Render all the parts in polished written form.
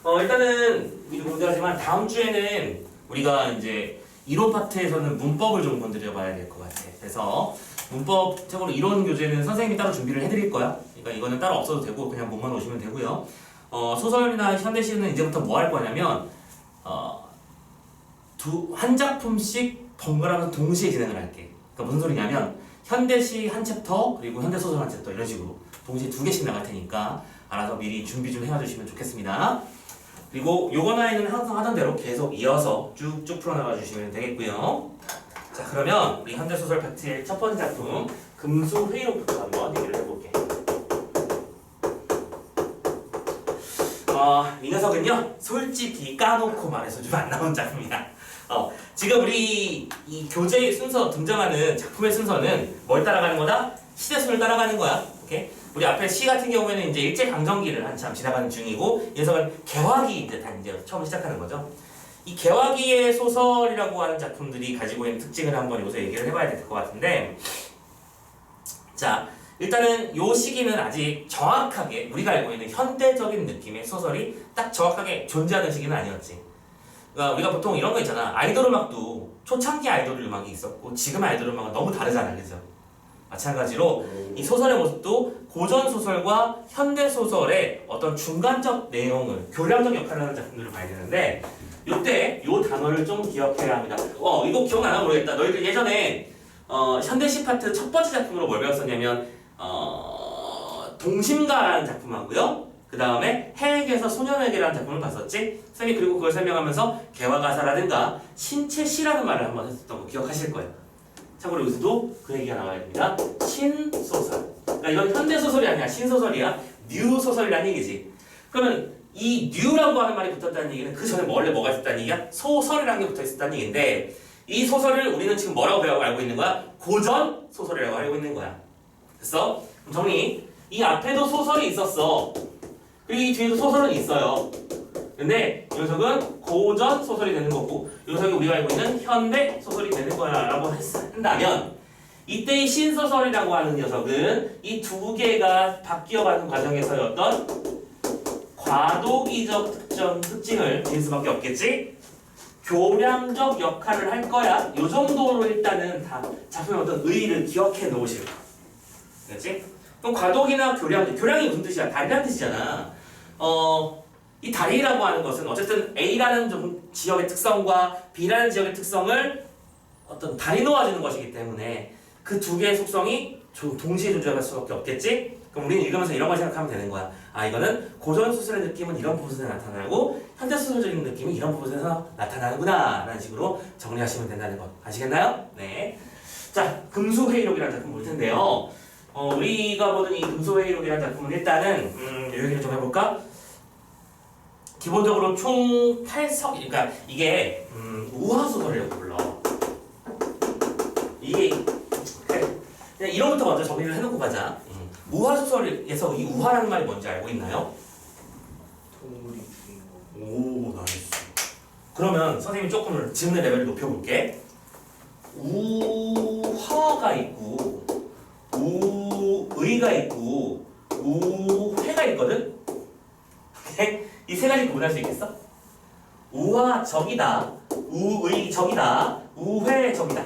일단은 미리 공지하지만 다음 주에는 우리가 이제 이론 파트에서는 문법을 좀 건드려 봐야 될 것 같아. 그래서 문법적으로 이론 교재는 선생님이 따로 준비를 해드릴 거야. 그러니까 이거는 따로 없어도 되고 그냥 몸만 오시면 되고요. 소설이나 현대시는 이제부터 뭐 할 거냐면 한 작품씩 번갈아가면서 동시에 진행을 할게. 그러니까 무슨 소리냐면 현대시 한 챕터 그리고 현대소설 한 챕터 이런 식으로 동시에 2개씩 나갈 테니까 알아서 미리 준비 좀 해와주시면 좋겠습니다. 그리고 요거 나이는 항상 하던 대로 계속 이어서 쭉쭉 풀어나가 주시면 되겠고요. 자, 그러면 우리 현대소설 파트의 첫 번째 작품 금수회의록부터 한번 얘기를 해볼게. 이 녀석은요 솔직히 까놓고 말해서 좀 안 나온 작품이야. 지금 우리 이 교재의 순서 등장하는 작품의 순서는 뭘 따라가는 거다? 시대순을 따라가는 거야. 오케이? 우리 앞에 시 같은 경우에는 이제 일제강점기를 한참 지나가는 중이고 이 녀석은 개화기 이제 처음 시작하는 거죠. 이 개화기의 소설이라고 하는 작품들이 가지고 있는 특징을 한번 여기서 얘기를 해봐야 될 것 같은데, 자, 일단은 요 시기는 아직 정확하게 우리가 알고 있는 현대적인 느낌의 소설이 딱 정확하게 존재하는 시기는 아니었지. 그러니까 우리가 보통 이런 거 있잖아. 아이돌 음악도 초창기 아이돌 음악이 있었고 지금 아이돌 음악은 너무 다르잖아, 그죠? 마찬가지로 이 소설의 모습도 고전 소설과 현대 소설의 어떤 중간적 내용을 교량적 역할을 하는 작품들을 봐야 되는데, 이때 요 단어를 좀 기억해야 합니다. 이거 기억나나 모르겠다. 너희들 예전에 현대시 파트 첫 번째 작품으로 뭘 배웠었냐면 동심가라는 작품하고요. 그 다음에 해에게서 소년에게라는 작품을 봤었지? 선생님이 그리고 그걸 설명하면서 개화가사라든가 신체시라는 말을 한번 했었던 거 기억하실 거예요. 참고로 여기서도 그 얘기가 나와야 됩니다. 신소설. 그러니까 이건 현대소설이 아니야. 신소설이야. 뉴소설이라는 얘기지. 그러면 이 뉴라고 하는 말이 붙었다는 얘기는 그 전에 원래 뭐가 있었다는 얘기야? 소설이라는 게 붙어 있었다는 얘기인데 이 소설을 우리는 지금 뭐라고 알고 있는 거야? 고전 소설이라고 알고 있는 거야. 됐어? 그럼 정리. 이 앞에도 소설이 있었어. 그리고 이 뒤에도 소설은 있어요. 근데 이 녀석은 고전 소설이 되는 거고 이 녀석이 우리가 알고 있는 현대 소설이 되는 거야 라고 한다면, 이때의 신소설이라고 하는 녀석은 이 두 개가 바뀌어가는 과정에서의 어떤 과도기적 특징을 지닐 수밖에 없겠지? 교량적 역할을 할 거야. 이 정도로 일단은 다 작품의 어떤 의의를 기억해 놓으시고. 그렇지? 그럼 과도기나 교량이 무슨 뜻이야? 다리라는 뜻이잖아. 이 다리라고 하는 것은 어쨌든 A라는 좀 지역의 특성과 B라는 지역의 특성을 어떤 다리 놓아주는 것이기 때문에 그 두 개의 속성이 동시에 존재할 수밖에 없겠지? 그럼 우리는 읽으면서 이런 걸 생각하면 되는 거야. 이거는 고전 소설의 느낌은 이런 부분에서 나타나고 현대 소설적인 느낌은 이런 부분에서 나타나는구나 라는 식으로 정리하시면 된다는 것. 아시겠나요? 네. 자, 금수회의록이라는 작품 볼 텐데요. 우리가 보는 이 금수회의록이라는 작품은 일단은 이 얘기를 좀 해볼까? 기본적으로 총 8석, 그러니까 이게 우화소설이라고 불러. 이게 그냥 이론부터 먼저 정리를 해놓고 가자. 우화소설에서 이 우화라는 말이 뭔지 알고 있나요? 동물이 주인공. 오, 나이스. 그러면 선생님이 조금 지문의 레벨을 높여볼게. 우화가 있고 우의가 있고 우회가 있거든? 이 세 가지 구분할 수 있겠어? 우화 적이다, 우의 적이다, 우회 적이다.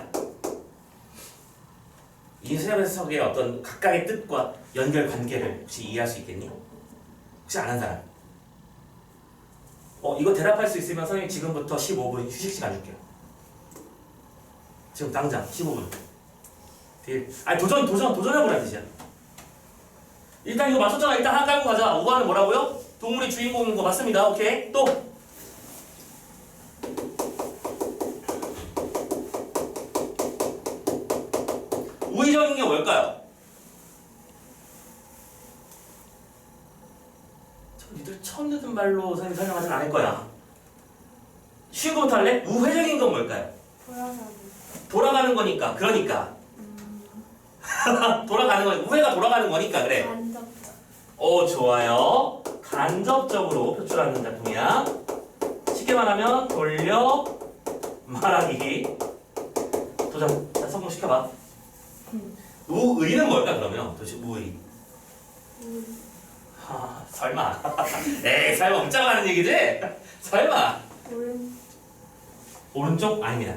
이 세 녀석의 어떤 각각의 뜻과 연결 관계를 혹시 이해할 수 있겠니? 혹시 아는 사람? 이거 대답할 수 있으면 선생님 지금부터 15분 휴식 시간 줄게요. 지금 당장 15분. 도전해보라는 뜻이야. 일단 이거 맞췄잖아. 일단 하나 깔고 가자. 우화는 뭐라고요? 동물이 주인공인 거 맞습니다. 오케이. 또 우의적인 게 뭘까요? 니들 처음 듣는 말로 선생님 설명하진 않을 거야. 쉬운 거부터 할래? 우회적인 건 뭘까요? 돌아가는 거니까. 그러니까 돌아가는 거, 우회가 돌아가는 거니까 그래. 간접적. 좋아요. 간접적으로 표출하는 작품이야. 쉽게 말하면 돌려 말하기. 도전. 자, 성공시켜봐. 우의는 뭘까 그러면? 도대체 우의. 설마. 에이, 설마 웃자고 하는 얘기지? 설마. 오른쪽? 아닙니다.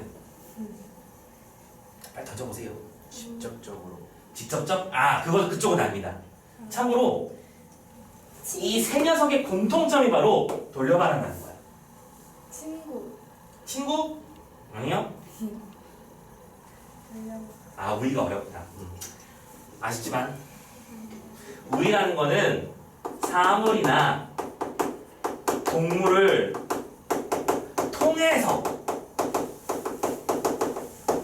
빨리 던져보세요. 직접적으로. 직접적? 그쪽은 아닙니다. 참고로 이 세 녀석의 공통점이 바로 돌려말한다는 거야. 친구. 친구? 아니요. 우위가 어렵다. 아쉽지만 우위라는 거는 사물이나 동물을 통해서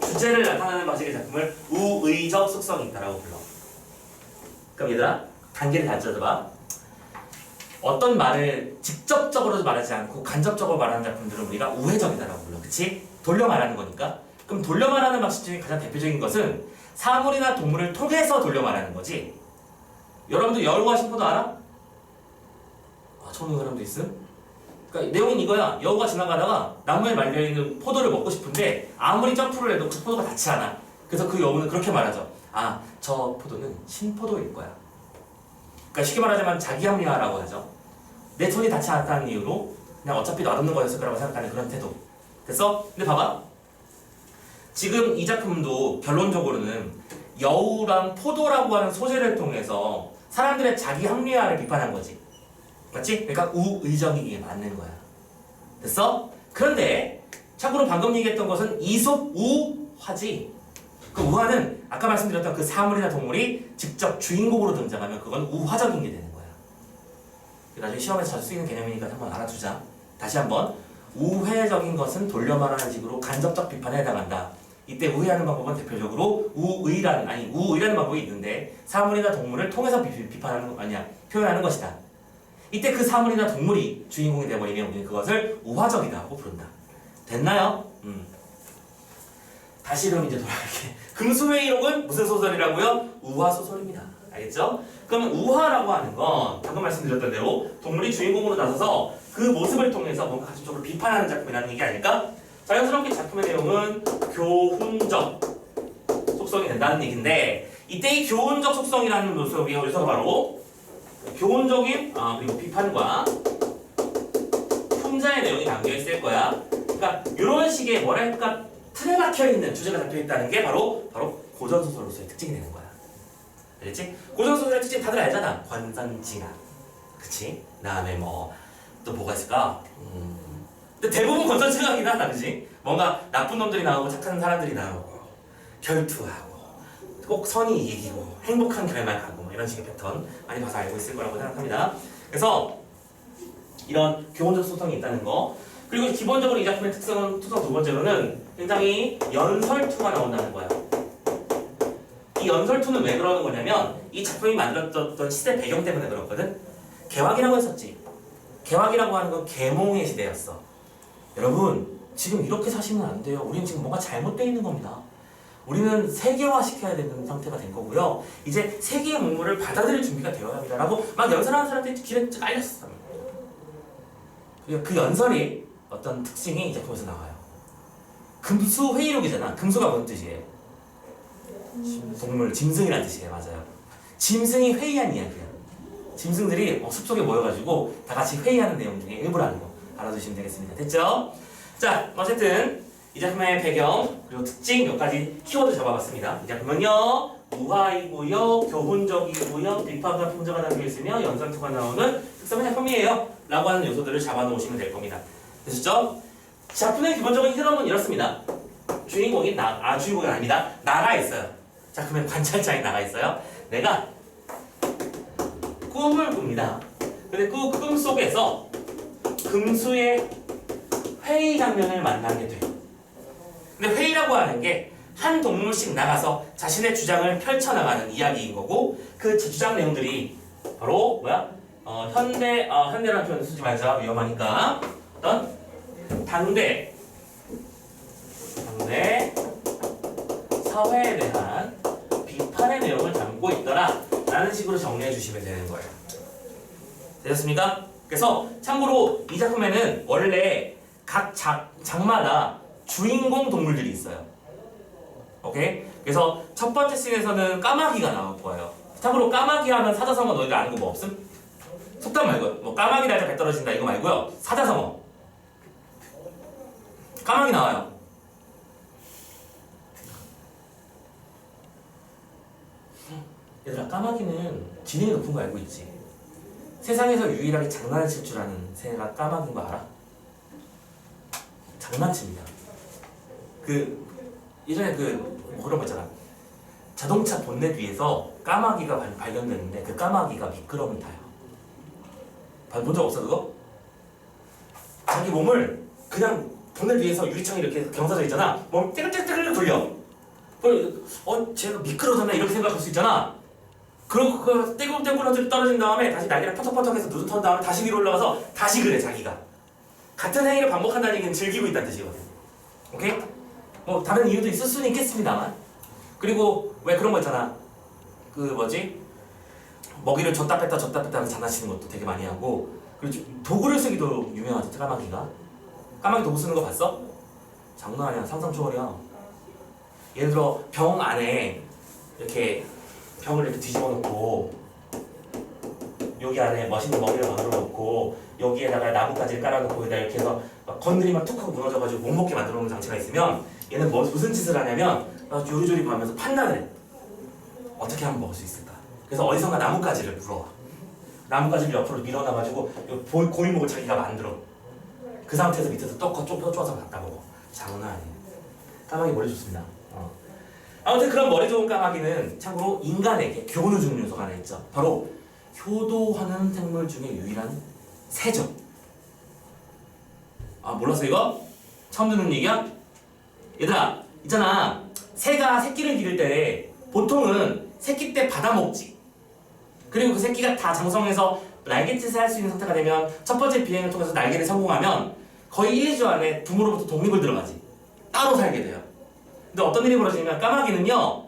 주제를 나타내는 방식의 작품을 우의적 속성이 있다라고 불러. 그럼 얘들아, 단계를 다 짜줘봐. 어떤 말을 직접적으로 말하지 않고 간접적으로 말하는 작품들은 우리가 우회적이다라고 불러. 그치? 돌려 말하는 거니까. 그럼 돌려 말하는 방식 중에 가장 대표적인 것은 사물이나 동물을 통해서 돌려 말하는 거지. 여러분들 여우와 심포도 알아? 처음 듣는 사람도 있음? 그러니까 내용은 이거야. 여우가 지나가다가 나무에 말려있는 포도를 먹고 싶은데 아무리 점프를 해도 그 포도가 닿지 않아. 그래서 그 여우는 그렇게 말하죠. 저 포도는 신포도일 거야. 그러니까 쉽게 말하자면 자기합리화라고 하죠. 내 손이 닿지 않았다는 이유로 그냥 어차피 놔두는 거였을 거라고 생각하는 그런 태도. 됐어? 근데 봐봐. 지금 이 작품도 결론적으로는 여우랑 포도라고 하는 소재를 통해서 사람들의 자기 합리화를 비판한 거지. 맞지? 그러니까 우의적이게 맞는 거야. 됐어? 그런데 참고로 방금 얘기했던 것은 이솝 우화지. 그 우화는 아까 말씀드렸던 그 사물이나 동물이 직접 주인공으로 등장하면 그건 우화적인 게 되는 거야. 나중에 시험에서 자주 쓰이는 개념이니까 한번 알아두자. 다시 한번. 우회적인 것은 돌려 말하는 식으로 간접적 비판에 해당한다. 이때 우회하는 방법은 대표적으로 우의라는 방법이 있는데 사물이나 동물을 통해서 비판하는 거 아니야. 표현하는 것이다. 이때 그 사물이나 동물이 주인공이 되어버리면 우리는 그것을 우화적이다고 부른다. 됐나요? 다시 그럼 이제 돌아갈게. 금수회의록은 무슨 소설이라고요? 우화 소설입니다. 알겠죠? 그러면 우화라고 하는 건 방금 말씀드렸던 대로 동물이 주인공으로 나서서 그 모습을 통해서 뭔가 가슴적으로 비판하는 작품이라는 얘기 아닐까? 자연스럽게 작품의 내용은 교훈적 속성이 된다는 얘기인데 이때 이 교훈적 속성이라는 요소가 바로 교훈적인 그리고 비판과 풍자의 내용이 담겨 있을 거야. 그러니까 이런 식의 뭐랄까 틀에 박혀 있는 주제가 잡혀 있다는 게 바로 고전 소설로서의 특징이 되는 거야. 알겠지? 고전 소설의 특징 다들 알잖아. 권선징악, 그치? 그다음에 또 뭐가 있을까? 근데 대부분 권선징악이긴 하다, 그치? 뭔가 나쁜 놈들이 나오고 착한 사람들이 나오고 결투하고 꼭 선이 이기고 행복한 결말 가고 이런 식의 패턴 많이 봐서 알고 있을 거라고 생각합니다. 그래서 이런 교훈적 소통이 있다는 거. 그리고 기본적으로 이 작품의 특성 두 번째로는 굉장히 연설투가 나온다는 거야. 이 연설투는 왜 그러는 거냐면 이 작품이 만들어졌던 시대 배경 때문에 그렇거든. 개화기라고 했었지. 개화기라고 하는 건 계몽의 시대였어. 여러분 지금 이렇게 사시면 안 돼요. 우리는 지금 뭔가 잘못되어 있는 겁니다. 우리는 세계화시켜야 되는 상태가 된 거고요. 이제 세계의 문물을 받아들일 준비가 되어야 합니다. 라고 막 연설하는 사람들이 길에 깔렸어. 그 연설이 어떤 특징이 이 작품에서 나와요. 금수회의록이잖아. 금수가 뭔 뜻이에요? 동물, 짐승이라는 뜻이에요. 맞아요. 짐승이 회의한 이야기야. 짐승들이 숲속에 모여가지고 다 같이 회의하는 내용 중에 일부라는 거 알아두시면 되겠습니다. 됐죠? 자, 어쨌든 이 작품의 배경 그리고 특징 몇 가지 키워드 잡아봤습니다. 이 작품은요 우화이고요, 교훈적이고요, 비판과 풍자가 담겨 있으며 연설투가 나오는 특성의 작품이에요 라고 하는 요소들을 잡아놓으시면 될 겁니다. 되셨죠? 작품의 기본적인 흐름은 이렇습니다. 주인공이 주인공이 아닙니다. 나가 있어요. 작품의 관찰자인 나가 있어요. 내가 꿈을 꿉니다. 근데 그 꿈 속에서 금수의 회의 장면을 만나게 돼요. 근데 회의라고 하는 게 한 동물씩 나가서 자신의 주장을 펼쳐나가는 이야기인 거고 그 주장 내용들이 바로 현대라는 표현 쓰지 말자. 위험하니까 어떤 당대 사회에 대한 비판의 내용을 담고 있더라 라는 식으로 정리해 주시면 되는 거예요. 되셨습니까? 그래서 참고로 이 작품에는 원래 각 장마다 주인공 동물들이 있어요. 오케이? 그래서 첫 번째 씬에서는 까마귀가 나올 거예요. 참고로 까마귀 하면 사자성어 너희들 아는 거 뭐 없음? 속담 말고 뭐 까마귀 날짜 배 떨어진다 이거 말고요. 사자성어. 까마귀 나와요. 얘들아 까마귀는 지능이 높은 거 알고 있지? 세상에서 유일하게 장난을 칠 줄 아는 새가 까마귀인 거 알아? 장난칩니다. 그 예전에 그 그런 거 있잖아. 자동차 본넷 위에서 까마귀가 발견됐는데 그 까마귀가 미끄럼을 타요. 본 적 없어 그거? 자기 몸을 그냥 본넷 위에서 유리창이 이렇게 경사져 있잖아. 몸을 떼글떼글 돌려. 쟤가 미끄러졌나 이렇게 생각할 수 있잖아. 그러고 그 떼굴떼굴 떨어진 다음에 다시 날개를 퍼덕퍼덕해서 누드턴 다음에 다시 위로 올라가서 다시 그래 자기가. 같은 행위를 반복한다는 얘기는 즐기고 있다는 뜻이거든. 오케이? 뭐 다른 이유도 있을 수는 있겠습니다만. 그리고 왜 그런 거 있잖아. 그 뭐지? 먹이를 줬다 뺐다 하면서 장난치는 것도 되게 많이 하고. 그리고 도구를 쓰기도 유명하지 까마귀가. 까마귀 도구 쓰는 거 봤어? 장난 아니야. 상상 초월이야. 예를 들어 병 안에 이렇게 병을 이렇게 뒤집어 놓고 여기 안에 멋있는 먹이를 만들어 놓고 여기에다가 나뭇가지를 깔아놓고 여기다 이렇게 해서 막 건드리면 툭 하고 무너져가지고 못 먹게 만들어 놓는 장치가 있으면 얘는 무슨 짓을 하냐면 요리조리 하면서 판단을 해. 어떻게 하면 먹을 수 있을까? 그래서 어디선가 나뭇가지를 물어와. 나뭇가지를 옆으로 밀어놔가지고 고인목을 자기가 만들어. 그 상태에서 밑에서 떡 쪄서 갖다 먹어. 장난 아니에요. 까마귀 머리 좋습니다. 아무튼 그런 머리 좋은 까마귀는 참고로 인간에게 교훈을 주는 요소가 하나 있죠. 바로 효도하는 생물 중에 유일한 새죠. 아 몰랐어 이거? 처음 듣는 얘기야? 얘들아 있잖아. 새가 새끼를 기를 때 보통은 새끼 때 받아먹지. 그리고 그 새끼가 다 장성해서 날갯짓을 할 수 있는 상태가 되면 첫 번째 비행을 통해서 날개를 성공하면 거의 1, 2주 안에 부모로부터 독립을 들어가지. 따로 살게 돼요. 근데 어떤 일이 벌어지냐면 까마귀는요.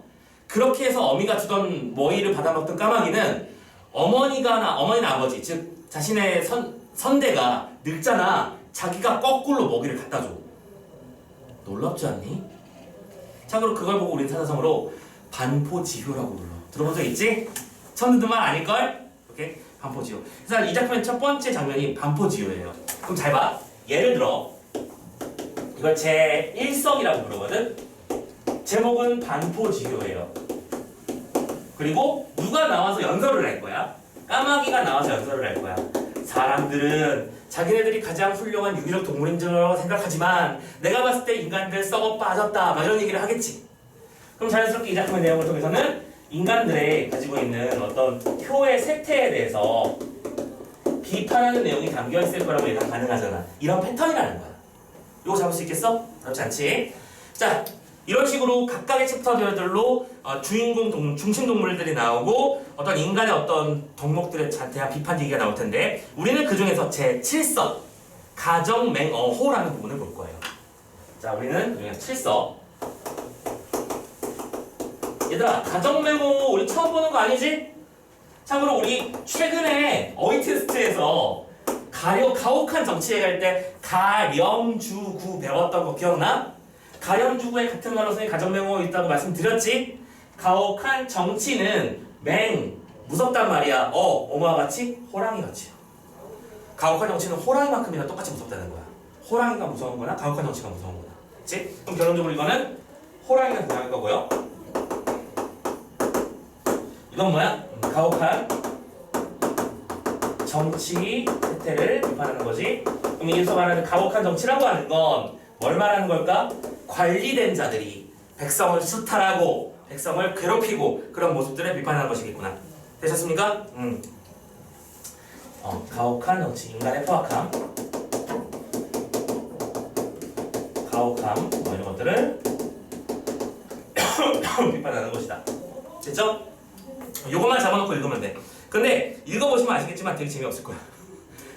그렇게 해서 어미가 주던 먹이를 받아먹던 까마귀는 어머니나 아버지 즉 자신의 선대가 늙잖아. 자기가 거꾸로 먹이를 갖다 줘. 놀랍지 않니? 참고로 그걸 보고 우리는 사자성어로 반포지효라고 불러. 들어본 적 있지? 처음 듣는 말 아닐걸? 오케이? 반포지효. 그래서 이 작품의 첫 번째 장면이 반포지효예요. 그럼 잘 봐. 예를 들어 이걸 제1성이라고 부르거든? 제목은 반포지효예요. 그리고 누가 나와서 연설을 할 거야? 까마귀가 나와서 연설을 할 거야. 사람들은 자기네들이 가장 훌륭한 유기적 동물인 줄 생각하지만 내가 봤을 때 인간들 썩어 빠졌다 막 이런 얘기를 하겠지. 그럼 자연스럽게 이 작품의 내용을 통해서는 인간들의 가지고 있는 어떤 효의 쇠퇴에 대해서 비판하는 내용이 담겨 있을 거라고 예상 가능하잖아. 이런 패턴이라는 거야. 이거 잡을 수 있겠어? 그렇지 않지? 자, 이런 식으로 각각의 챕터들로 주인공 중심 동물들이 나오고 어떤 인간의 어떤 덕목들에 대한 비판 얘기가 나올 텐데 우리는 그 중에서 제7서 가정맹어호라는 부분을 볼 거예요. 자, 우리는 그 중에서 7서. 얘들아, 가정맹어호 우리 처음 보는 거 아니지? 참고로 우리 최근에 어휘 테스트에서 가혹한 정치에 갈 때 가렴주구 배웠던 거 기억나? 가렴주구에 같은 말로 쓰인 가정맹어가 있다고 말씀드렸지? 가혹한 정치는 무섭단 말이야. 어머와 같이 호랑이 같이요. 가혹한 정치는 호랑이만큼이나 똑같이 무섭다는 거야. 호랑이가 무서운 거나 가혹한 정치가 무서운 거나. 그치? 그럼 결론적으로 이거는 호랑이가 등장할 거고요. 이건 뭐야? 가혹한 정치 혜태를 비판하는 거지. 그럼 여기서 말하는 가혹한 정치라고 하는 건 뭘 말하는 걸까? 관리된 자들이 백성을 수탈하고 백성을 괴롭히고 그런 모습들을 비판하는 것이겠구나. 되셨습니까? 가혹한 정치, 인간의 포악함, 가혹함 뭐 이런 것들을 비판하는 것이다. 됐죠? 요것만 잡아놓고 읽으면 돼. 근데 읽어보시면 아시겠지만 되게 재미없을 거야.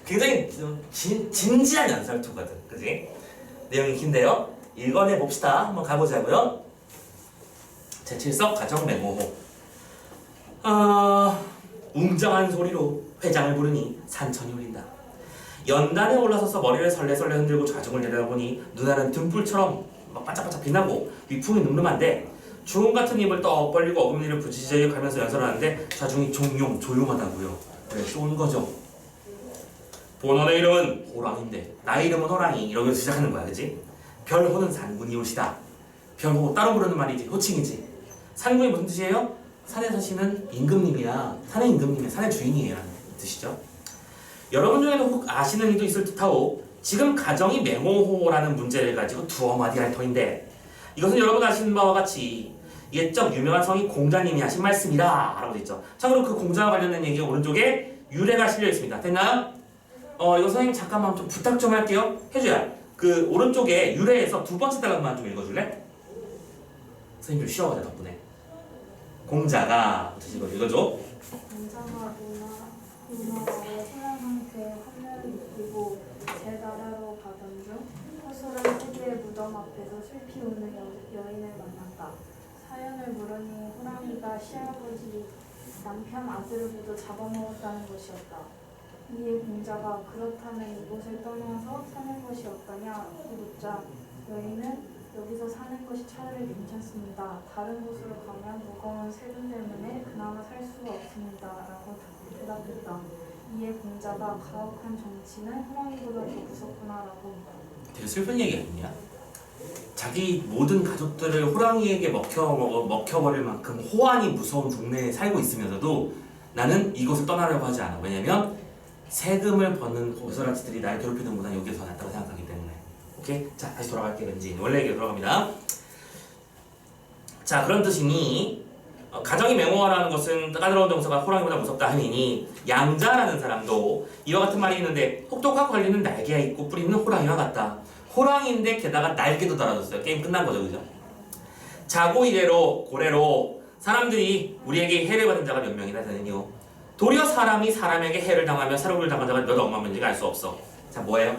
굉장히 진지한 연설투거든. 그지? 내용이 긴데요. 읽어내 봅시다. 한번 가보자고요. 제7석 가정맹어호. 웅장한 소리로 회장을 부르니 산천이 울린다. 연단에 올라서서 머리를 설레설레 흔들고 좌중을 내려다보니 눈알은 등불처럼 막 반짝반짝 빛나고 위풍이 늠름한데 주홍 같은 입을 떡 벌리고 어금니를 부지저히 가면서 연설을 하는데 좌중이 조용하다고요. 네, 쏜 거죠. 본원의 이름은 호랑인데 나의 이름은 호랑이 이러면서 시작하는 거야, 그치? 별호는 산군이 오시다. 별호 따로 부르는 말이지, 호칭이지. 산군이 무슨 뜻이에요? 산에 사시는 임금님이야. 산의 임금님이야. 산의 주인이에요 라는 뜻이죠. 여러분 중에도 혹 아시는 이도 있을 듯하오. 지금 가정이 맹호호라는 문제를 가지고 두어 마디 할 터인데, 이것은 여러분 아시는 바와 같이 옛적 유명한 성인 공자님이 하신 말씀이다 라고 되어 있죠. 참고로 그 공자와 관련된 얘기 오른쪽에 유래가 실려 있습니다. 됐나요? 이거 선생님 잠깐만 좀 부탁 좀 할게요. 해줘야. 그 오른쪽에 유래에서 두 번째 단락만 좀 읽어줄래? 선생님 좀 쉬어가자 덕분에. 공자가 이거 읽어줘. 공자가 누나와의 서양 상태에 환멸을 느끼고 제 나라로 가던 중 허술한 세계의 무덤 앞에서 슬피 우는 여인을 만났다. 사연을 물으니 호랑이가 시아버지 남편 아들을 모두 잡아먹었다는 것이었다. 이에 공자가 그렇다면 이곳을 떠나서 사는 것이 어떠냐 묻자 여인은 여기서 사는 것이 차라리 괜찮습니다. 다른 곳으로 가면 무거운 세금 때문에 그나마 살 수가 없습니다. 라고 대답했다. 이에 공자가 가혹한 정치는 호랑이보다 더 무섭구나라고. 되게 슬픈 얘기 아니냐? 자기 모든 가족들을 호랑이에게 먹혀버릴 만큼 호환이 무서운 동네에 살고 있으면서도 나는 이곳을 떠나려고 하지 않아. 왜냐면 세금을 버는 고스란치들이 날 괴롭히는 것보다 여기가 더 낫다고 생각하기 때문에. 오케이? 자, 다시 돌아갈게요. 왠지 원래 얘기로 돌아갑니다. 자, 그런 뜻이니 가정이 맹호하라는 것은 까다로운 정서가 호랑이보다 무섭다 하니니 양자라는 사람도 이와 같은 말이 있는데 혹독하고 관리는 날개가 있고 뿌리는 호랑이와 같다. 호랑이인데 게다가 날개도 달아줬어요. 게임 끝난 거죠, 그죠? 자고 이래로 고래로 사람들이 우리에게 해를 받은 자가 몇 명이나 되느니요. 도리어 사람이 사람에게 해를 당하며 사료를 당한 자가 몇 억만 명인지 알 수 없어. 자, 뭐예요?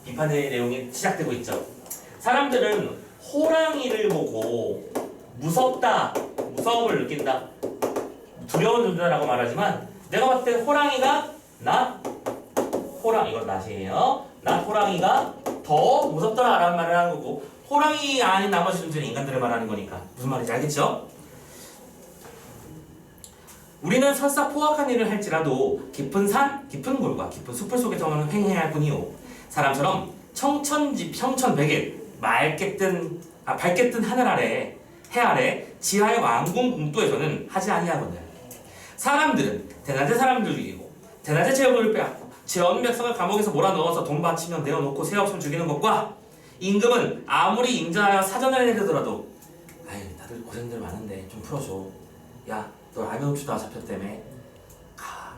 비판의 내용이 시작되고 있죠. 사람들은 호랑이를 보고 무섭다, 무서움을 느낀다, 두려운 존재라고 말하지만 내가 봤을 때 호랑이가 이건 낫이에요. 호랑이가 더 무섭더라라는 말을 하는 거고 호랑이 아닌 나머지 존재는 인간들을 말하는 거니까 무슨 말인지 알겠죠? 우리는 설사 포악한 일을 할지라도 깊은 산, 깊은 골과 깊은 숲을 속에서만 행해야 할 뿐이요. 사람처럼 청천백일 밝게 뜬 하늘 아래 해 아래 지하의 왕궁 궁도에서는 하지 아니하거늘. 사람들은 대낮에 사람들 죽이고 대낮에 재물을 빼앗고 죄 없는 백성을 감옥에서 몰아넣어서 돈 바치면 내어놓고 새 없음 죽이는 것과 임금은 아무리 임자하여 사전을 내리더라도 아유 다들 고생들 많은데 좀 풀어줘. 야 너 라면 훔치다가 잡혔다며.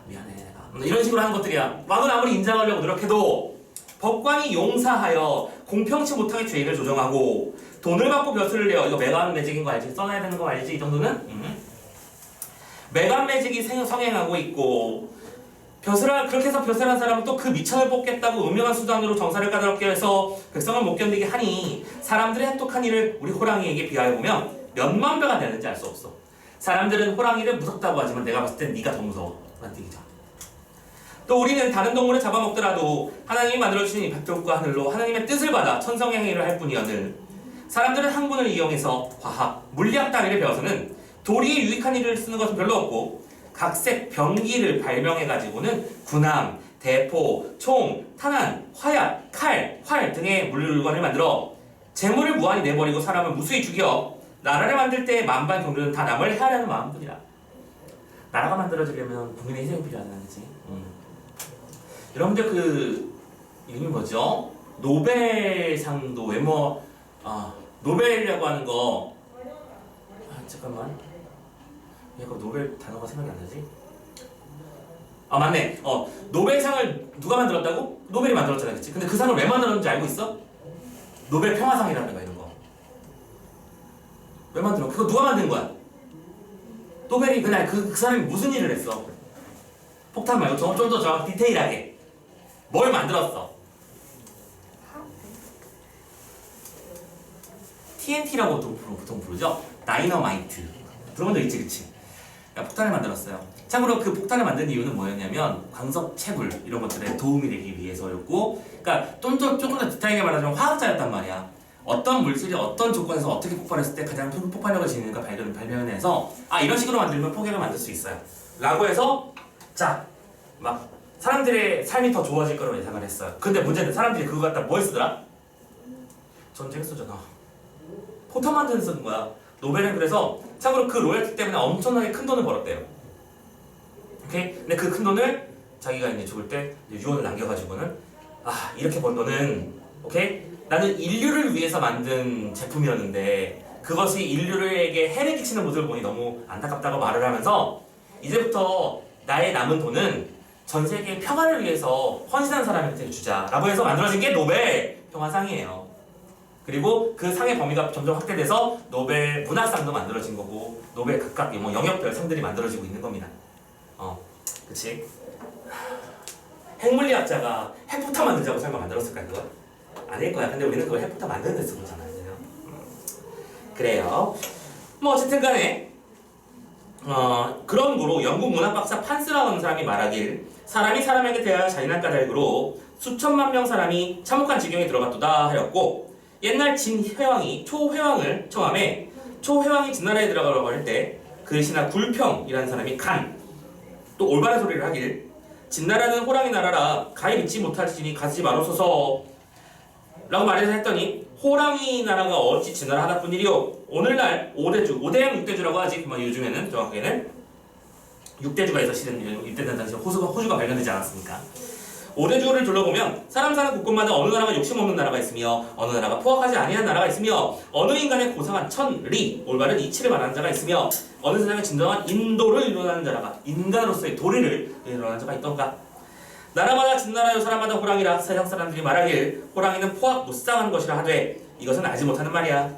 미안해 내가. 이런 식으로 하는 것들이야. 왕은 아무리 인정하려고 노력해도 법관이 용사하여 공평치 못하게 죄를 조정하고 돈을 받고 벼슬을 내어. 이거 매간 매직인 거 알지? 써놔야 되는 거 알지? 이 정도는? 매간 매직이 성행하고 있고 그렇게 해서 벼슬한 사람은 또 그 미천을 뽑겠다고 음흉한 수단으로 정사를 까다롭게 해서 백성을 못 견디게 하니 사람들의 해독한 일을 우리 호랑이에게 비하해보면 몇만 배가 되는지 알 수 없어. 사람들은 호랑이를 무섭다고 하지만 내가 봤을 땐 네가 더 무서워 라는 얘기죠. 또 우리는 다른 동물을 잡아먹더라도 하나님이 만들어주신 이 밭들과 하늘로 하나님의 뜻을 받아 천성의 행위를 할 뿐이거늘 사람들은 학문을 이용해서 과학, 물리학 따위를 배워서는 도리에 유익한 일을 쓰는 것은 별로 없고 각색 병기를 발명해가지고는 군함, 대포, 총, 탄환, 화약, 칼, 활 등의 물건을 만들어 재물을 무한히 내버리고 사람을 무수히 죽여 나라를 만들 때 만반 경륜은 다 남을 해하려는 마음뿐이라. 나라가 만들어지려면 국민의 희생이 필요하다는 거지. 여러분들 그 이름이 뭐죠? 노벨상도 노벨이라고 하는 거 잠깐만 왜 그 노벨 단어가 생각이 안 나지? 맞네. 노벨상을 누가 만들었다고? 노벨이 만들었잖아, 그치? 근데 그 상을 왜 만들었는지 알고 있어? 노벨 평화상이라는 거 이런 거. 왜 만들어? 그거 누가 만든 거야? 노벨이 그날 그 사람이 무슨 일을 했어? 폭탄 말고 좀 더 디테일하게 뭘 만들었어? TNT라고 보통 부르죠? 다이너마이트. 들어본 적 있지, 그치? 폭탄을 만들었어요. 참고로 그 폭탄을 만든 이유는 뭐였냐면 광석, 채굴 이런 것들에 도움이 되기 위해서였고, 그러니까 조금 더 디테일하게 말하자면 화학자였단 말이야. 어떤 물질이 어떤 조건에서 어떻게 폭발했을 때 가장 큰 폭발력을 지니는가 발견해서 이런 식으로 만들면 폭약을 만들 수 있어요 라고 해서 막 사람들의 삶이 더 좋아질 거라고 예상을 했어요. 근데 문제는 사람들이 그거 갖다 뭐에 쓰더라? 전쟁에 쓰잖아. 포탄 만드는 데 쓰는 거야. 노벨은 그래서 참고로 그 로열티 때문에 엄청나게 큰 돈을 벌었대요. 오케이? 근데 그 큰 돈을 자기가 이제 죽을 때 유언을 남겨가지고는 이렇게 번 돈은 오케이? 나는 인류를 위해서 만든 제품이었는데 그것이 인류에게 해를 끼치는 모습을 보니 너무 안타깝다고 말을 하면서 이제부터 나의 남은 돈은 전 세계의 평화를 위해서 헌신한 사람한테 주자라고 해서 만들어진 게 노벨 평화상이에요. 그리고 그 상의 범위가 점점 확대돼서 노벨 문학상도 만들어진 거고 노벨 각각 뭐 영역별 상들이 만들어지고 있는 겁니다. 그치? 핵물리학자가 핵폭탄 만들자고 설마 만들었을까 그거? 아닐 거야. 근데 우리는 그걸 핵폭탄 만드는 데 쓰고 있잖아. 그래요. 뭐 어쨌든 간에 그런 거로 영국 문학 박사 판스라는 사람이 말하길 사람이 사람에게 대하여 잔인한 까닭으로 수천만 명 사람이 참혹한 지경에 들어갔도다 하였고 옛날 진회왕이 초회왕을 청함해 초회왕이 진나라에 들어가려고 할 때 그 신하 굴평이라는 사람이 또 올바른 소리를 하길 진나라는 호랑이 나라라 가히 믿지 못하시니 가지 마옵소서 라고 말해서 했더니 호랑이 나라가 어찌 진나라 하나뿐 일이요 오늘날 5대양 6대주라고 하지 그만 요즘에는 정확하게는 6대주가 있어 실은 6대는 당시 호주가 발견되지 않았습니까? 5대주를 둘러보면 사람 사는 곳곳마다 어느 나라가 욕심 없는 나라가 있으며 어느 나라가 포악하지 아니한 나라가 있으며 어느 인간의 고상한 천리 올바른 이치를 말하는 자가 있으며 어느 세상에 진정한 인도를 이루는 자라가 인간으로서의 도리를 이루는 자가 있던가 나라마다 진나라요 사람마다 호랑이라 세상 사람들이 말하길 호랑이는 포악 무쌍한 것이라 하되 이것은 알지 못하는 말이야.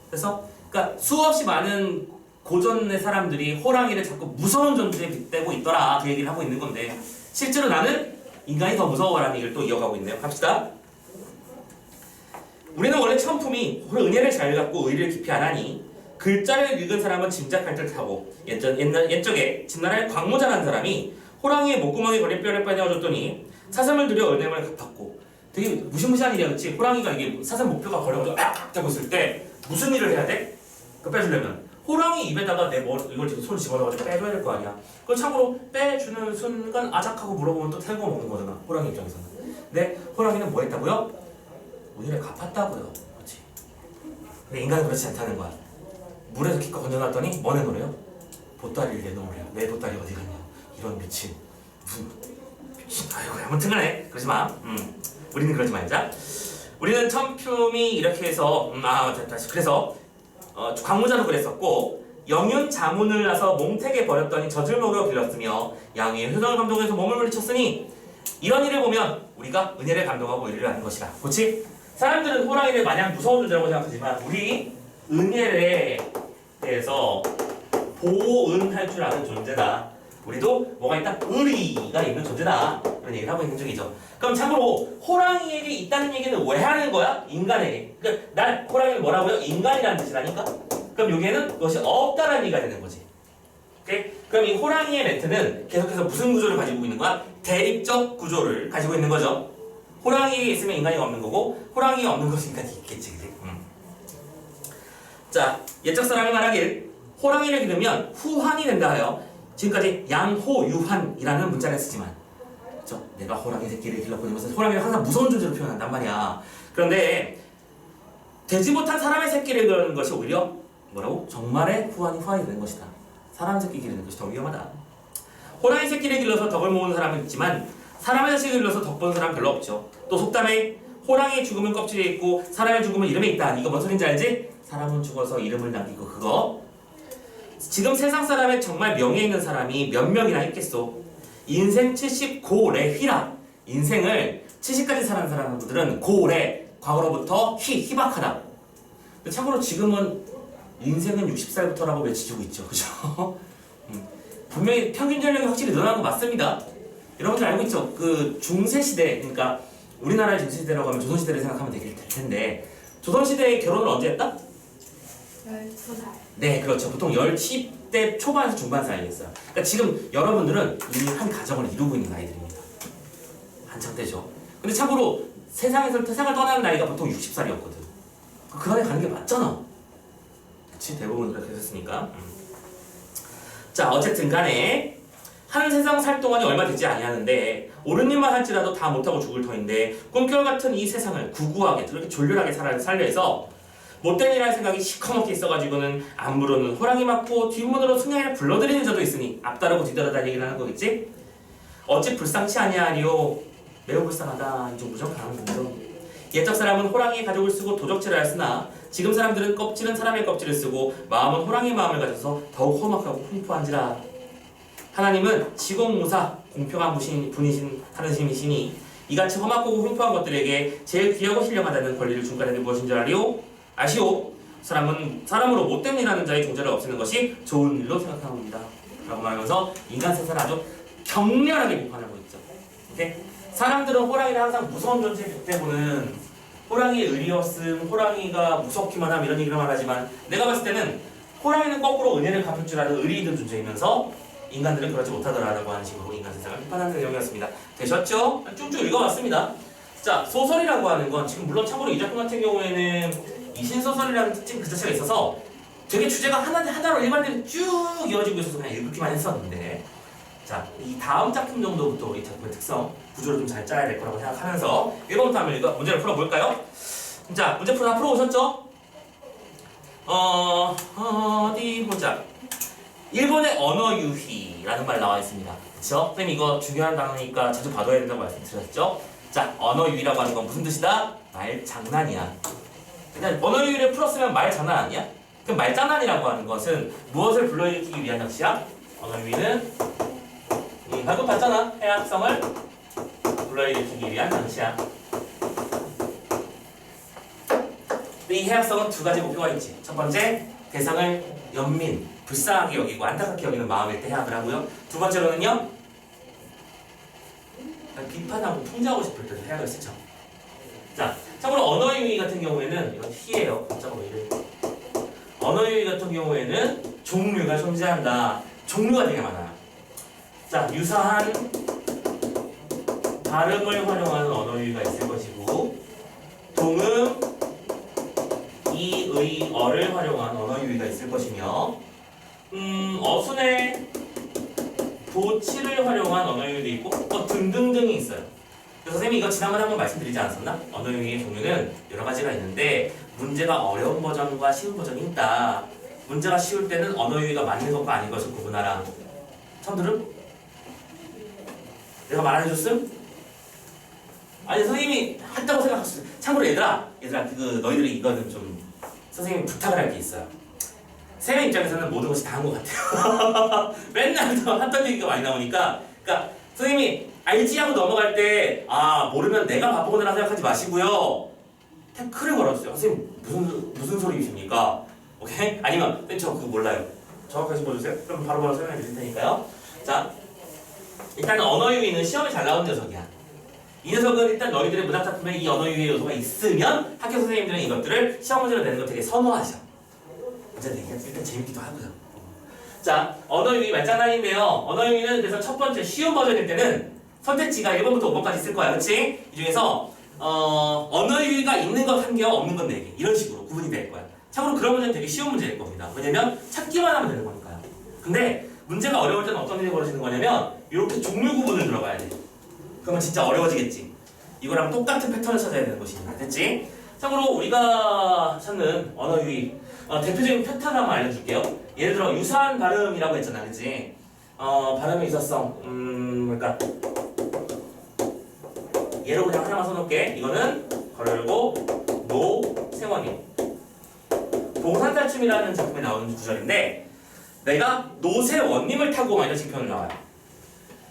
그래서 그러니까 수없이 많은 고전의 사람들이 호랑이를 자꾸 무서운 존재에 빗대고 있더라 그 얘기를 하고 있는 건데 실제로 나는 인간이 더 무서워라는 얘기를 또 이어가고 있네요. 갑시다. 우리는 원래 천품이 은혜를 잘 갖고 의리를 깊이 안 하니 글자를 읽은 사람은 짐작할 듯하고 옛적에 진나라의 광모자라는 사람이 호랑이의 목구멍에 걸린 뼈를 빼내어줬더니 사슴을 들여 은행을 갚았고 되게 무시무시한 일이야 그치? 호랑이가 이게 사슴 목표가 걸려가지고 하고 있을 때 무슨 일을 해야 돼? 그거 빼주려면 호랑이 입에다가 이걸 지금 손 집어넣어가지고 빼줘야 될 거 아니야. 그걸 참고로 빼주는 순간 아작하고 물어보면 또 태고 먹는 거잖아 호랑이 입장에서는. 근데 호랑이는 뭐 했다고요? 은혜를 갚았다고요. 그렇지. 근데 인간은 그렇지 않다는 거야. 물에서 기껏 건져놨더니 뭐 내놓으래요? 보따리를 내놓으래요. 내 보따리 어디 갔냐? 이런 미친 아이고 아무튼 간에 그러지 마. 우리는 그러지 말자. 우리는 천품이 이렇게 해서 다시 그래서 광무자도 그랬었고 영윤 자문을 나서 몽택에 버렸더니 젖을 먹여 길렀으며 양의 효정을 감동해서 몸을 물리쳤으니 이런 일을 보면 우리가 은혜를 감동하고 의리를 하는 것이라. 그렇지? 사람들은 호랑이를 마냥 무서운 존재라고 생각하지만 우리 은혜에 대해서 보은할 줄 아는 존재다. 우리도 뭐가 있다? 의리가 있는 존재다. 그런 얘기를 하고 있는 중이죠. 그럼 참고로 호랑이에게 있다는 얘기는 왜 하는 거야? 인간에게. 그러니까 난 호랑이를 뭐라고요? 인간이라는 뜻이라니까? 그럼 여기에는 그것이 없다라는 얘기가 되는 거지. 오케이? 그럼 이 호랑이의 멘트는 계속해서 무슨 구조를 가지고 있는 거야? 대립적 구조를 가지고 있는 거죠. 호랑이에 있으면 인간이 없는 거고 호랑이가 없는 것은 인간이 있겠지. 그래? 자, 옛적 사람이 말하길 호랑이를 기르면 후환이 된다 하여 지금까지 양호유환이라는 문자를 쓰지만 내가 호랑이 새끼를 길러보면서 호랑이를 항상 무서운 존재로 표현한단 말이야. 그런데 되지 못한 사람의 새끼를 기르는 것이 오히려 뭐라고? 정말의 후환이 되는 것이다. 사람 새끼 기르는 것이 더 위험하다. 호랑이 새끼를 길러서 덕을 모으는 사람은 있지만 사람의 자식을 길러서 덕 보는 사람은 별로 없죠. 또 속담에 호랑이의 죽음은 껍질에 있고 사람의 죽음은 이름에 있다. 이거 뭔 소린지 알지? 사람은 죽어서 이름을 남기고 그거 지금 세상 사람에 정말 명예 있는 사람이 몇 명이나 있겠소. 인생 70 고래휘라. 인생을 70까지 사는 사람들은 고래, 과거로부터 희박하다. 근데 참고로 지금은 인생은 60살부터라고 외치고 있죠. 그죠? 분명히 평균 연령이 확실히 늘어난 거 맞습니다. 여러분들 알고 있죠? 그 중세시대, 그러니까 우리나라의 중세시대라고 하면 조선시대를 생각하면 될 텐데 조선시대에 결혼을 언제 했다? 12살. 네, 그렇죠. 보통 10대 초반에서 중반 사이에 있어요. 그러니까 지금 여러분들은 이미 한 가정을 이루고 있는 아이들입니다. 한창 때죠. 근데 참고로 세상을 떠나는 나이가 보통 60살이었거든. 그 안에 가는 게 맞잖아. 그치? 대부분 그렇게 했으니까. 자, 어쨌든 간에 한 세상 살 동안이 얼마 되지 아니하는데 옳은 일만 할지라도 다 못하고 죽을 터인데 꿈결 같은 이 세상을 구구하게 그렇게 졸렬하게 살려 해서 못된 일할 생각이 시커멓게 있어가지고는 안부로는 호랑이 맞고 뒷문으로 승냥이를 불러들이는 자도 있으니 앞다르고 뒤따라 다니긴 하는 거겠지? 어찌 불쌍치 아니하리요. 매우 불쌍하다. 이좀 무정한 분도. 옛적 사람은 호랑이의 가죽을 쓰고 도적질을 하였으나 지금 사람들은 껍질은 사람의 껍질을 쓰고 마음은 호랑이의 마음을 가져서 더욱 험악하고 흉포한지라. 하나님은 지공무사 공평한 분이신 하느님이시니 이같이 험악하고 흉포한 것들에게 제일 귀하고 신령하다는 권리를 준 까닭이 무엇인 줄 아시오? 사람으로 못된 일하는 자의 존재를 없애는 것이 좋은 일로 생각합니다. 라고 말하면서 인간 세상을 아주 격렬하게 비판하고 있죠. 오케이? 사람들은 호랑이를 항상 무서운 존재에 빗대고는 호랑이의 의리였음, 호랑이가 무섭기만 함 이런 얘기를 말하지만 내가 봤을 때는 호랑이는 거꾸로 은혜를 갚을 줄 아는 의리 있는 존재이면서 인간들은 그렇지 못하더라라고 하는 식으로 인간 세상을 비판하는 내용이었습니다. 되셨죠? 쭉쭉 읽어봤습니다. 자, 소설이라고 하는 건 지금 물론 참고로 이 작품 같은 경우에는 이 신소설이라는 특징 그 자체가 있어서 되게 주제가 하나로 일관되게 쭉 이어지고 있어서 그냥 읽기만 했었는데 자, 이 다음 작품 정도부터 이 작품의 특성, 구조를 좀 잘 짜야 될 거라고 생각하면서 1번부터 한번 문제를 풀어볼까요? 자, 문제 다 풀어오셨죠? 어디 보자. 일본의 언어 유희라는 말 나와 있습니다. 그쵸? 쌤 이거 중요한 단어니까 자주 봐둬야 된다고 말씀드렸죠? 자, 언어 유희라고 하는 건 무슨 뜻이다? 말 장난이야. 일단 언어 유희를 풀었으면 말 장난 아니야? 그럼 말 장난이라고 하는 것은 무엇을 불러일으키기 위한 장치야? 언어 유희는 방금 봤잖아. 해악성을 불러일으키기 위한 장치야. 이 해악성은 두 가지 목표가 있지. 첫 번째, 대상을 연민, 불쌍하게 여기고 안타깝게 여기는 마음일 때 해악을 하고요. 두 번째로는요, 비판하고 통제하고 싶을 때도 해악을 쓰죠. 자, 참고로 언어 유희 같은 경우에는 이건 희예요. 잠깐만 이래. 언어 유희 같은 경우에는 종류가 존재한다. 종류가 되게 많아요. 자, 유사한 발음을 활용하는 언어 유희가 있을 것이고, 동음, 이, 의, 어를 활용한 언어 유희가 있을 것이며, 어순의 도치를 활용한 언어 유희도 있고, 등등등이 있어요. 그래서 선생님이 이거 지난번에 한번 말씀드리지 않았었나? 언어 유희의 종류는 여러 가지가 있는데 문제가 어려운 버전과 쉬운 버전이 있다. 문제가 쉬울 때는 언어 유희가 맞는 것과 아닌 것을 구분하라. 처음 들음? 내가 말안해줬음? 아니 선생님이 했다고 생각했어. 참고로 얘들아 그 너희들이 이거는 좀 선생님이 부탁을 할 게 있어요. 쌤의 입장에서는 모든 것이 다 한 것 같아요. 맨날 한딴 얘기가 많이 나오니까 그러니까 선생님이 알지 하고 넘어갈 때 모르면 내가 바쁘구나 생각하지 마시고요. 태클을 걸어주세요. 선생님 무슨 소리이십니까? 오케이? 아니면 쌤 저 그거 몰라요. 정확하게 짚어주세요. 그럼 바로 설명해 드릴 테니까요. 자, 일단 언어 유희는 시험에 잘 나오는 녀석이야. 이 녀석은 일단 너희들의 문학 작품에 이 언어 유희의 요소가 있으면 학교 선생님들은 이것들을 시험 문제로 내는 걸 되게 선호하셔. 문제 내기가 일단 재밌기도 하고요. 자, 언어 유희 말장난인데요. 언어 유희는 그래서 첫 번째 쉬운 버전일 때는 선택지가 1번부터 5번까지 있을 거야. 그치? 이 중에서 언어 유희가 있는 것 1개, 없는 것 4개 이런 식으로 구분이 될 거야. 참고로 그런 문제는 되게 쉬운 문제일 겁니다. 왜냐면 찾기만 하면 되는 거니까요. 근데 문제가 어려울 때는 어떤 일이 벌어지는 거냐면 이렇게 종류 구분을 들어가야 돼. 그러면 진짜 어려워지겠지. 이거랑 똑같은 패턴을 찾아야 되는 것입니다. 됐지? 참고로 우리가 찾는 언어 유희 대표적인 패턴을 한번 알려줄게요. 예를 들어 유사한 발음이라고 했잖아. 그치? 발음의 유사성 뭘까? 얘로 그냥 하나만 써놓을게. 이거는 괄호 열고 노 세원이 봉산탈춤이라는 작품에 나오는 구절인데 내가 노세원님을 타고 막 이런 식의 표현을 나와요.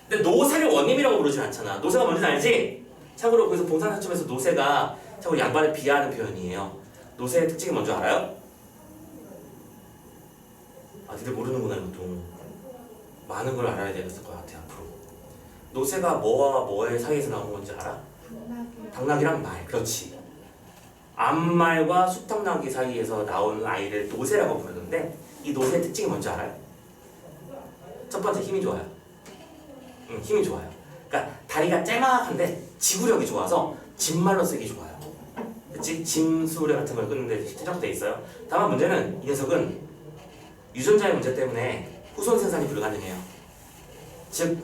근데 노세를 원님이라고 부르진 않잖아. 노세가 뭔지 알지? 참고로 그래서 봉산탈춤에서 노세가 참고로 양반을 비하하는 표현이에요. 노세의 특징이 뭔지 알아요? 니들 모르는구나. 이것도 많은 걸 알아야 되겠을 것 같아 앞으로. 노세가 뭐와 뭐의 사이에서 나온 건지 알아? 당나귀랑 말. 그렇지. 암말과 숫당나귀 사이에서 나오는 아이를 노세라고 부르는데 이 노세의 특징이 뭔지 알아요? 첫 번째 힘이 좋아요. 힘이 좋아요. 그러니까 다리가 짤막한데 지구력이 좋아서 짐말로 쓰기 좋아요. 그치? 짐수레 같은 걸 끄는데 제작돼 있어요. 다만 문제는 이 녀석은 유전자의 문제 때문에 후손 생산이 불가능해요. 즉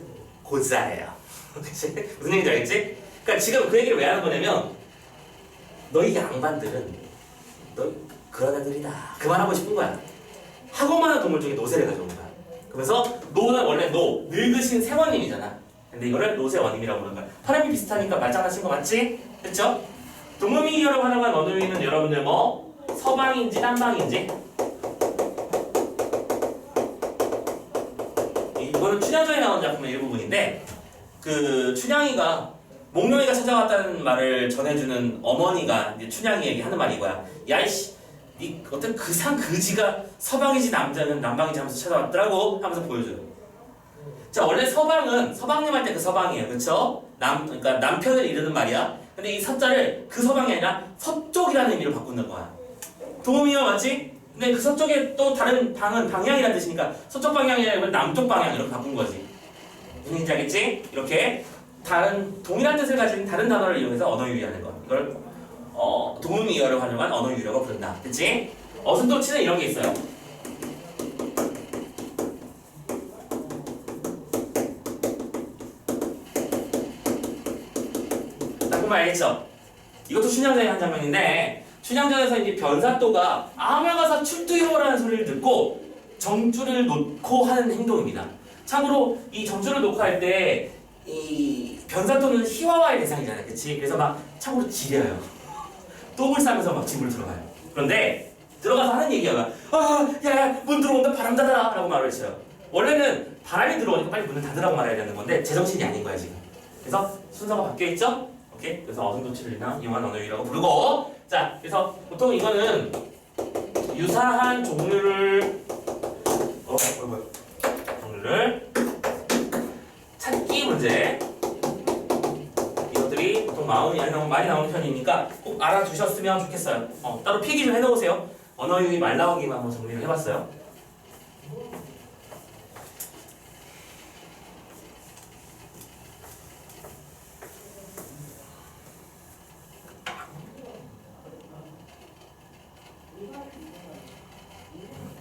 고자예요. 그치? 무슨 얘기인지 알겠지? 그러니까 지금 그 얘기를 왜 하는 거냐면 너희 양반들은 너희 그런 애들이다 그 말하고 싶은 거야. 하고 많은 동물 중에 노새를 가져온 거야. 그래서 노는 원래 늙으신 생원님이잖아. 근데 이거를 노새원님이라고 부르는 거야. 발음이 비슷하니까 말장난친 거 맞지? 그쵸? 동물미기어를 활용한 언어유희는 여러분들 뭐 서방인지 남방인지 이거는 춘향전에 나온 작품의 일부분인데 그 춘향이가 몽룡이가 찾아왔다는 말을 전해주는 어머니가 이제 춘향이에게 하는 말이 이거야. 야이씨, 이 어떤 그상 그지가 서방이지 남자는 남방이지 하면서 찾아왔더라고 하면서 보여줘요. 자 원래 서방은 서방님 할 때 그 서방이에요, 그렇죠? 그러니까 남편을 이르는 말이야. 근데 이 서자를 그 서방이 아니라 서쪽이라는 의미로 바꾸는 거야. 도움이요, 맞지? 근데 그 서쪽에 또 다른 방은 방향이라는 뜻이니까 서쪽 방향이 아니라 남쪽 방향 이렇게 바꾼 거지. 무슨 얘기인지 알겠지? 이렇게 다른 동일한 뜻을 가진 다른 단어를 이용해서 언어유희하는 거. 이걸 동음이어를 활용한 언어유희라고 부른다. 그치? 어순도치는 이런 게 있어요. 딱 보면 알겠죠? 이것도 춘향전의 한 장면인데 춘향전에서 이제 변사또가 암에 가서 출두요라는 소리를 듣고 정줄을 놓고 하는 행동입니다. 참고로 이 정줄을 놓고 할 때 이 변사또는 희화화의 대상이잖아요, 그치? 그래서 막 참고로 지려요. 똥을 싸면서 막 집으로 들어가요. 그런데 들어가서 하는 얘기가 야, 문 들어온다, 바람 닫아라 라고 말을 했어요. 원래는 바람이 들어오니까 빨리 문을 닫으라고 말해야 되는 건데 제정신이 아닌 거야 지금. 그래서 순서가 바뀌어 있죠? 오케이? 그래서 어순도치를 이용한 언어유희라고 부르고, 자, 그래서 보통 이거는 유사한 종류를 찾기 문제. 이것들이 보통 많이 나오는 편이니까 꼭 알아두셨으면 좋겠어요. 따로 필기 좀 해놓으세요. 언어유희 말 나오기만 한번 정리를 해봤어요.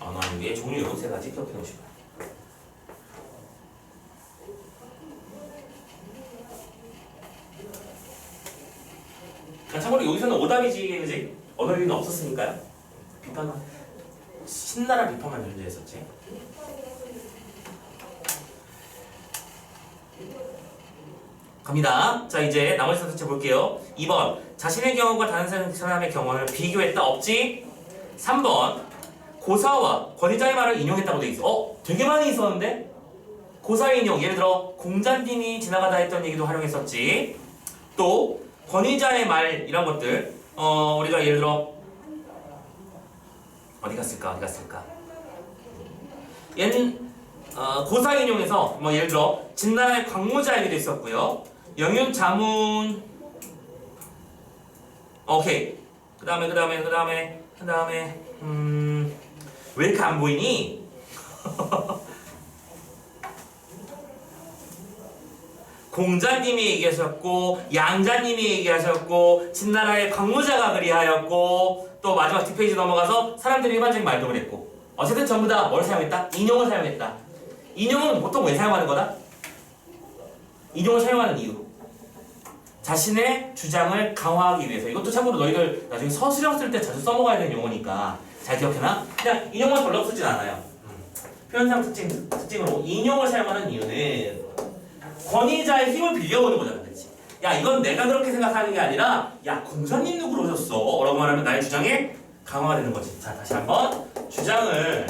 언어유희의 종류 세 가지 기억해 놓으시고요. 참고로 여기서는 오답이지, 그지? 언어유희는 없었으니까요. 신나라 비판만 존재했었지. 갑니다. 자, 이제 나머지 선택지 볼게요. 2번 자신의 경험과 다른 사람의 경험을 비교했다, 없지? 3번 고사와 권위자의 말을 인용했다고 돼 있어. 되게 많이 있었는데? 고사의 인용, 예를 들어 공자님이 지나가다 했던 얘기도 활용했었지. 또 권위자의 말 이런 것들 우리가 예를 들어 어디 갔을까? 얘는 고사 인용에서 뭐 예를 들어 진나라의 광무자 얘기도 있었고요. 영윤 자문 오케이. 그다음에 왜 이렇게 안 보이니? 공자님이 얘기하셨고 양자님이 얘기하셨고 진나라의 광무자가 그리하였고 또 마지막 뒷페이지 넘어가서 사람들이 일반적인 말동을 했고 어쨌든 전부 다 뭘 사용했다? 인용을 사용했다. 인용은 보통 왜 사용하는 거다? 인용을 사용하는 이유 자신의 주장을 강화하기 위해서. 이것도 참고로 너희들 나중에 서술형 쓸 때 자주 써먹어야 되는 용어니까 잘 기억해놔. 그냥 인용만 별로 쓰진 않아요. 표현상 특징으로 인용을 사용하는 이유는 권위자의 힘을 빌려오는 거잖아, 그렇지? 야, 이건 내가 그렇게 생각하는 게 아니라 야, 공자님도 그러셨어 라고 말하면 나의 주장에 강화가 되는 거지. 자, 다시 한번 주장을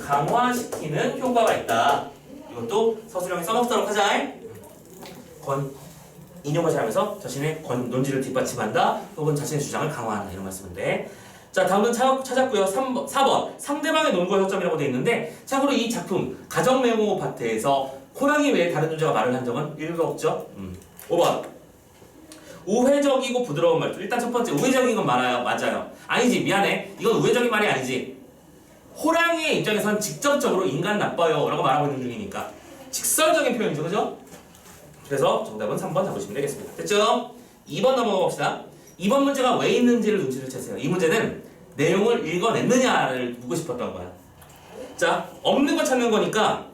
강화시키는 효과가 있다. 이것도 서술형에 써먹도록 하자. 인용을 사용해서 자신의 논지를 뒷받침한다 혹은 자신의 주장을 강화한다 이런 말 쓰면 돼. 자, 다음은 찾았고요. 4번 상대방의 논거의 허점이라고 되어 있는데 참고로 이 작품 가정 메모 파트에서 호랑이 외에 다른 존재가 말을 한 적은 1도 없죠. 5번 우회적이고 부드러운 말투. 일단 첫 번째 우회적인 건 맞아요. 아니지, 미안해, 이건 우회적인 말이 아니지. 호랑이의 입장에선 직접적으로 인간 나빠요 라고 말하고 있는 중이니까 직설적인 표현이죠, 그죠? 그래서 정답은 3번 잡으시면 되겠습니다. 됐죠? 2번 넘어가 봅시다. 2번 문제가 왜 있는지를 눈치를 채세요. 이 문제는 내용을 읽어냈느냐를 묻고 싶었던 거야. 자, 없는 거 찾는 거니까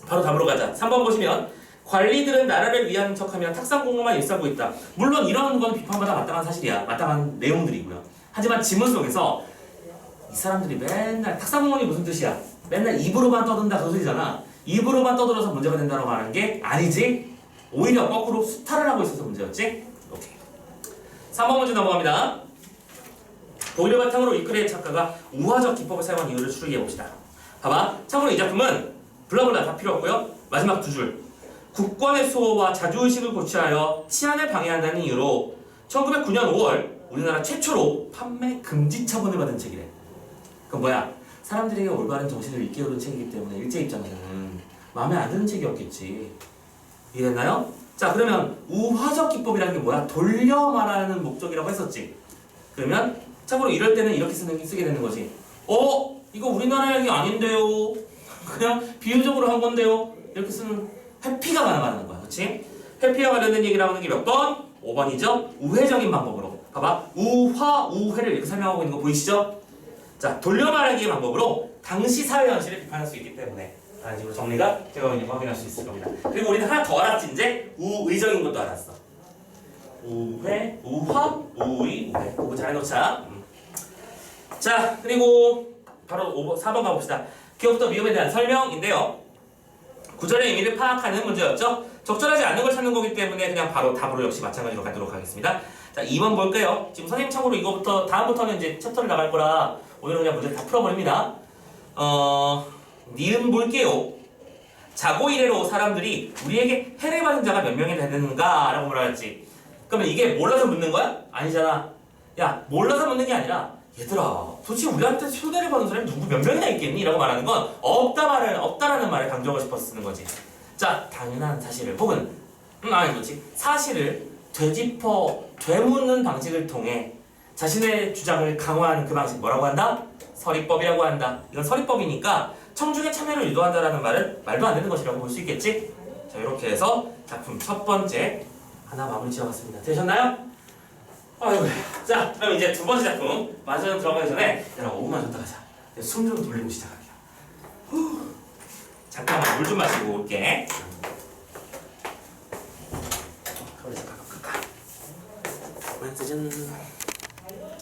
바로 답으로 가자. 3번 보시면 관리들은 나라를 위한 척하며 탁상 공로만 일삼고 있다. 물론 이런 건 비판받아 마땅한 사실이야. 마땅한 내용들이고요. 하지만 지문 속에서 이 사람들이 맨날 탁상 공론이 무슨 뜻이야? 맨날 입으로만 떠든다 그 소리잖아. 입으로만 떠들어서 문제가 된다고 말하는 게 아니지. 오히려 거꾸로 수탈을 하고 있어서 문제였지. 오케이. 3번 문제 넘어갑니다. 독일을 바탕으로 이끌의 작가가 우화적 기법을 사용한 이유를 추리해 봅시다. 봐봐. 참고로 이 작품은 블라블라 다 필요 없고요. 마지막 두 줄. 국권의 수호와 자주의식을 고취하여 치안을 방해한다는 이유로 1909년 5월 우리나라 최초로 판매 금지 처분을 받은 책이래. 그건 뭐야? 사람들에게 올바른 정신을 일깨우는 책이기 때문에 일제 입장에서는 마음에 안 드는 책이었겠지. 이해됐나요? 자, 그러면 우화적 기법이라는 게 뭐야? 돌려 말하는 목적이라고 했었지. 그러면 참고로 이럴 때는 이렇게 쓰게 되는 거지. 이거 우리나라 얘기 아닌데요. 그냥 비유적으로 한 건데요. 이렇게 쓰는 회피가 가능하다는 거야. 그렇지? 회피와 관련된 얘기를 하는 게 몇 번? 5번이죠. 우회적인 방법으로. 봐봐. 우화, 우회를 이렇게 설명하고 있는 거 보이시죠? 자, 돌려 말하기의 방법으로 당시 사회 현실을 비판할 수 있기 때문에 라는 식으로 정리가 되어 있는 거 확인할 수 있을 겁니다. 그리고 우리는 하나 더 알았지 이제? 우의적인 것도 알았어. 우회, 우화, 우의, 우회. 공부 잘 해놓자. 자, 그리고 바로 4번 가봅시다. 기업부터 위험에 대한 설명인데요. 구절의 의미를 파악하는 문제였죠. 적절하지 않는 걸 찾는 거기 때문에 그냥 바로 답으로 역시 마찬가지로 가도록 하겠습니다. 자, 2번 볼게요. 지금 선생님 참고로 이거부터 다음부터는 이제 챕터를 나갈 거라 오늘은 그냥 문제를 다 풀어버립니다. 니은 볼게요. 자고 이래로 사람들이 우리에게 해를 받은 자가 몇 명이 되는가? 라고 물어봤지. 그러면 이게 몰라서 묻는 거야? 아니잖아. 야, 몰라서 묻는 게 아니라 얘들아, 도대체 우리한테 손해를 받은 사람이 누구 몇 명이나 있겠니? 라고 말하는 건 없다라는 말을 강조하고 싶어서 쓰는 거지. 자, 당연한 사실을 혹은 그렇지. 사실을 되묻는 방식을 통해 자신의 주장을 강화하는 그 방식 뭐라고 한다? 서리법이라고 한다. 이건 서리법이니까 청중의 참여를 유도한다라는 말은 말도 안 되는 것이라고 볼 수 있겠지? 자, 이렇게 해서 작품 첫 번째 하나 마무리 지어봤습니다. 되셨나요? 아이고. 자, 그럼 이제 두 번째 작품 마저 들어가기 전에 여러분 5분만 쉬었다 가자. 숨 좀 돌리고 시작할게요. 잠깐만 물 좀 마시고 올게. 서울에서 가깝. 짜잔.